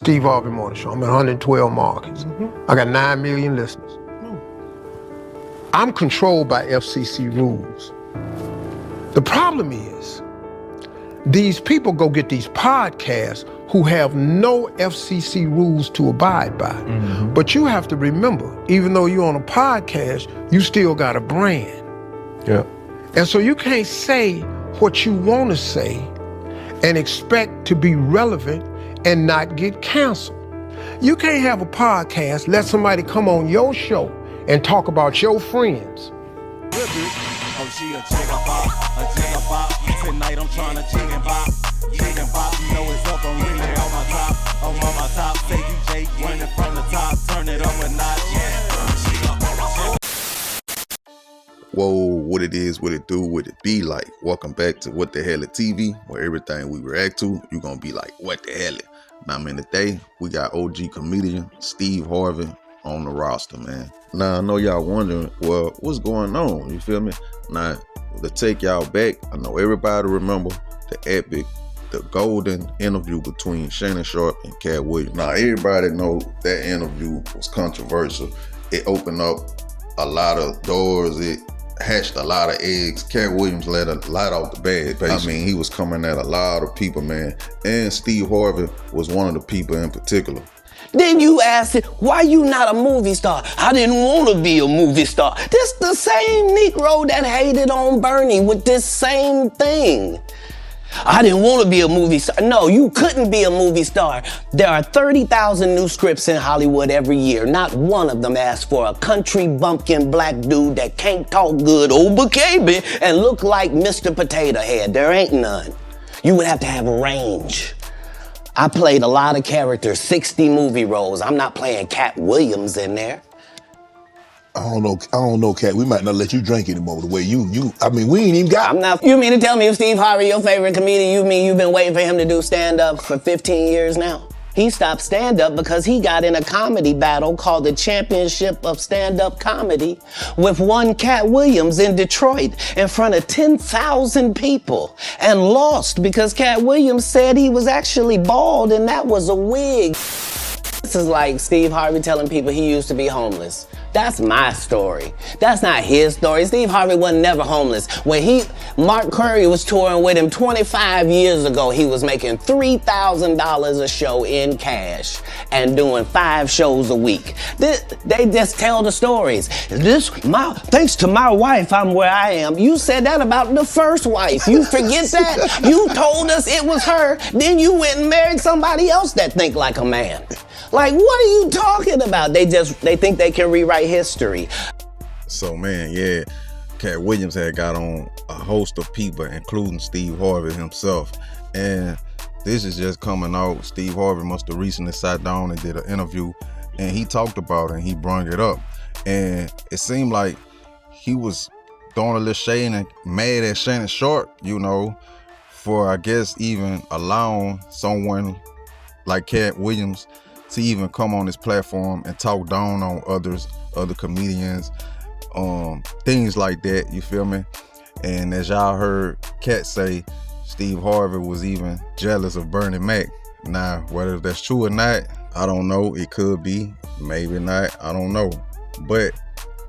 Steve Harvey Morning Show. I'm at 112 markets. I got 9 million listeners. I'm controlled by FCC rules. The problem is, these people go get these podcasts who have no FCC rules to abide by. But you have to remember, even though you're on a podcast, you still got a brand. Yeah. And so you can't say what you want to say and expect to be relevant and not get canceled. You can't have a podcast, let somebody come on your show and talk about your friends. Oh, she a jigga bop. Tonight I'm trying to chicken bop. You know it's up, I'm really on my top. I'm on my top, say you Jake, running from the top. Turn it up a notch, Whoa, what it is, what it do, what it be like. Welcome back to What the Hell It TV, where everything we react to, you're gonna be like, what the hell it? Now, man, today we got OG comedian Steve Harvey on the roster, man. Now, I know y'all wondering, well, what's going on? You feel me? Now, to take y'all back, I know everybody remember the epic, the golden interview between Shannon Sharpe and Katt Willaims. Now, everybody know that interview was controversial. It opened up a lot of doors. It hatched a lot of eggs. Katt Willaims let a lot out the bag, basically. I mean, he was coming at a lot of people, man. And Steve Harvey was one of the people in particular. Then you asked it, why you not a movie star? I didn't want to be a movie star. This the same Negro that hated on Bernie with this same thing. I didn't want to be a movie star. No, you couldn't be a movie star. There are 30,000 new scripts in Hollywood every year. Not one of them asks for a country bumpkin black dude that can't talk good Oba-Kaby and look like Mr. Potato Head. There ain't none. You would have to have a range. I played a lot of characters, 60 movie roles. I'm not playing Katt Willaims in there. I don't know, Katt. We might not let you drink anymore the way I mean, we ain't even got. I'm not. You mean to tell me if Steve Harvey your favorite comedian, you mean you've been waiting for him to do stand-up for 15 years now? He stopped stand-up because he got in a comedy battle called the Championship of Stand-Up Comedy with one Katt Willaims in Detroit in front of 10,000 people and lost because Katt Willaims said he was actually bald and that was a wig. This is like Steve Harvey telling people he used to be homeless. That's my story. That's not his story. Steve Harvey wasn't never homeless. When Mark Curry was touring with him 25 years ago, he was making $3,000 a show in cash and doing 5 shows a week. They just tell the stories. Thanks to my wife, I'm where I am. You said that about the first wife. You forget that? You told us it was her. Then you went and married somebody else that think like a man. Like, what are you talking about? They think they can rewrite history. So, man, yeah, Katt Willaims had got on a host of people, including Steve Harvey himself. And this is just coming out. Steve Harvey must have recently sat down and did an interview, and he talked about it, and he brought it up. And it seemed like he was throwing a little shade and mad at Shannon Sharpe, you know, for, I guess, even allowing someone like Katt Willaims to even come on this platform and talk down on other comedians, things like that, you feel me? And as y'all heard Katt say, Steve Harvey was even jealous of Bernie Mac. Now, whether that's true or not, I don't know. It could be, maybe not, I don't know. But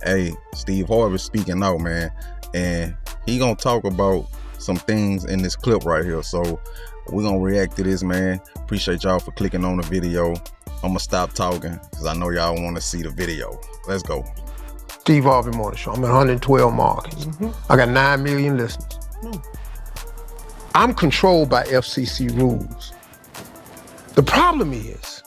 hey, Steve Harvey speaking out, man, and he gonna talk about some things in this clip right here. So we're gonna react to this, man. Appreciate y'all for clicking on the video. I'm gonna stop talking because I know y'all want to see the video. Let's go. Steve Harvey Morning Show. I'm at 112 markets. I got 9 million listeners. I'm controlled by FCC rules. The problem is,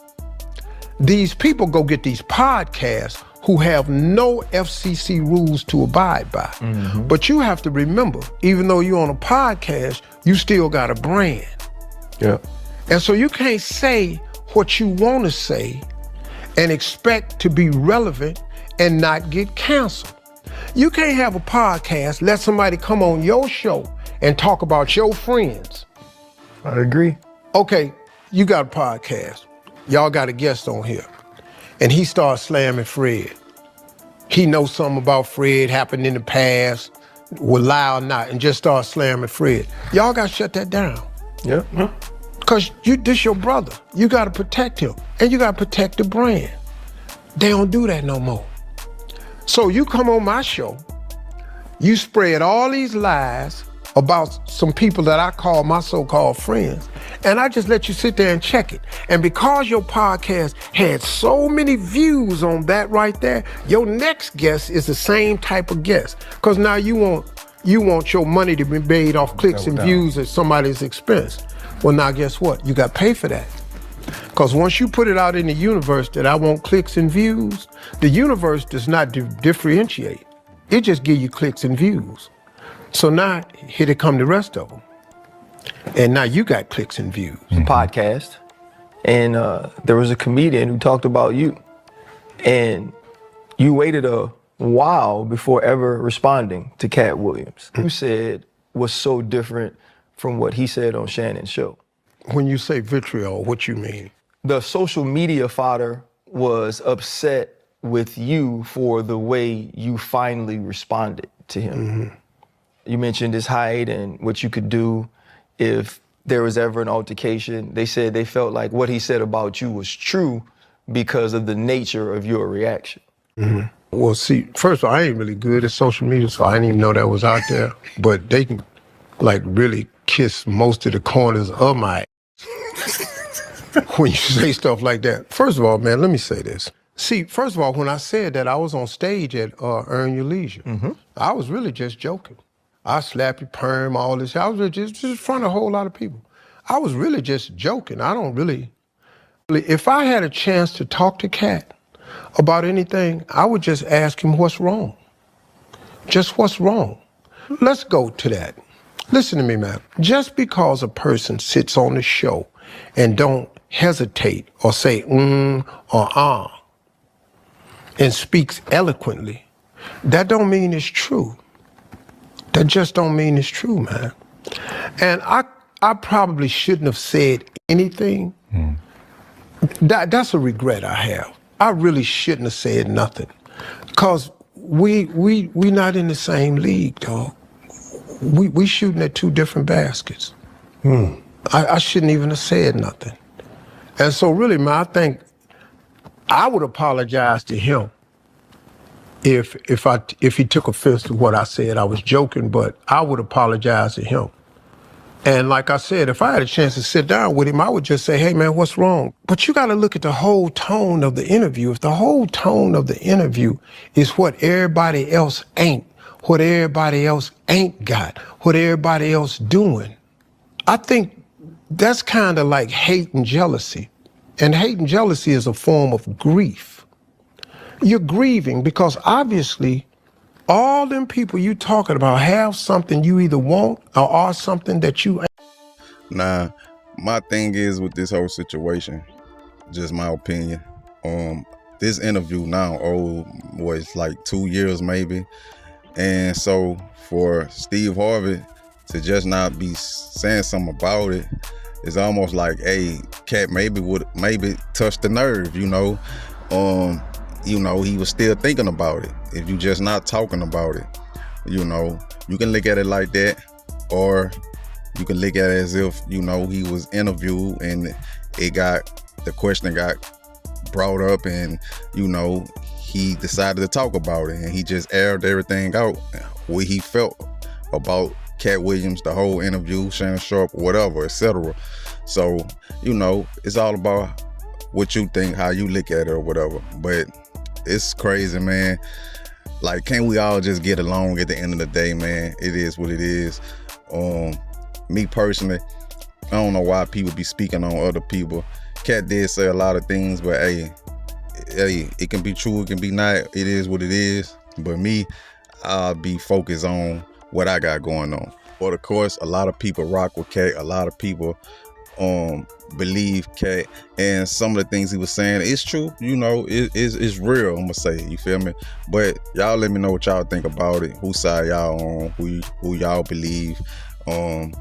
these people go get these podcasts who have no FCC rules to abide by. But you have to remember, even though you're on a podcast, you still got a brand. Yeah. And so you can't say what you want to say and expect to be relevant and not get canceled. You can't have a podcast, let somebody come on your show and talk about your friends. I agree. Okay, you got a podcast. Y'all got a guest on here. And he starts slamming Fred. He knows something about Fred, happened in the past, will lie or not, and just starts slamming Fred. Y'all got to shut that down. Yeah. Because this your brother. You got to protect him. And you got to protect the brand. They don't do that no more. So you come on my show, you spread all these lies about some people that I call my so-called friends, and I just let you sit there and check it. And because your podcast had so many views on that right there, your next guest is the same type of guest. Because now you want your money to be made off clicks and views at somebody's expense. Well, now guess what? You got to pay for that. Because once you put it out in the universe that I want clicks and views, the universe does not differentiate. It just give you clicks and views. So now, here they come the rest of them. And now you got clicks and views. Podcast, and there was a comedian who talked about you. And you waited a while before ever responding to Katt Willaims. You said was so different from what he said on Shannon's show. When you say vitriol, what you mean? The social media fodder was upset with you for the way you finally responded to him. You mentioned his height and what you could do if there was ever an altercation. They said they felt like what he said about you was true because of the nature of your reaction. Well, see, first of all, I ain't really good at social media, so I didn't even know that was out there. But they can, like, really kiss most of the corners of my when you say stuff like that. First of all, man, let me say this. See, first of all, when I said that I was on stage at Earn Your Leisure, I was really just joking. I slap your perm, all this. I was really just in front of a whole lot of people. I was really just joking. I don't really. If I had a chance to talk to Katt about anything, I would just ask him what's wrong. Just what's wrong. Let's go to that. Listen to me, man. Just because a person sits on the show and don't hesitate or say or and speaks eloquently, that don't mean it's true. That just don't mean it's true, man. And I probably shouldn't have said anything. That's a regret I have. I really shouldn't have said nothing. Because we not in the same league, dog. We shooting at two different baskets. I shouldn't even have said nothing. And so really, man, I think I would apologize to him if he took offense to what I said. I was joking, but I would apologize to him. And like I said, if I had a chance to sit down with him, I would just say, hey, man, what's wrong? But you got to look at the whole tone of the interview. If the whole tone of the interview is what everybody else ain't, what everybody else ain't got, what everybody else doing, I think that's kind of like hate and jealousy. And hate and jealousy is a form of grief. You're grieving because obviously all them people you talking about have something you either want or are something that you ain't. Nah, my thing is with this whole situation, just my opinion. This interview now, it's like 2 years maybe. And so for Steve Harvey to just not be saying something about it, it's almost like, hey, Katt maybe touched the nerve, you know. He was still thinking about it. If you just not talking about it, you know, you can look at it like that, or you can look at it as if, you know, he was interviewed and the question got brought up and, you know, he decided to talk about it and he just aired everything out, what he felt about Katt Willaims, the whole interview, Shannon Sharpe, whatever, etc. So, you know, it's all about what you think, how you look at it or whatever. But it's crazy, man. Like, can't we all just get along at the end of the day, man? It is what it is. Me personally, I don't know why people be speaking on other people. Katt did say a lot of things, but hey, it can be true, it can be not. It is what it is. But me, I'll be focused on what I got going on. But of course, a lot of people rock with Katt. A lot of people believe Katt, and some of the things he was saying is true. You know, it's real, I'm gonna say, you feel me? But y'all let me know what y'all think about it, whose side y'all on, who y'all believe, and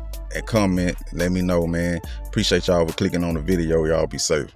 comment, let me know, man. Appreciate y'all for clicking on the video. Y'all be safe.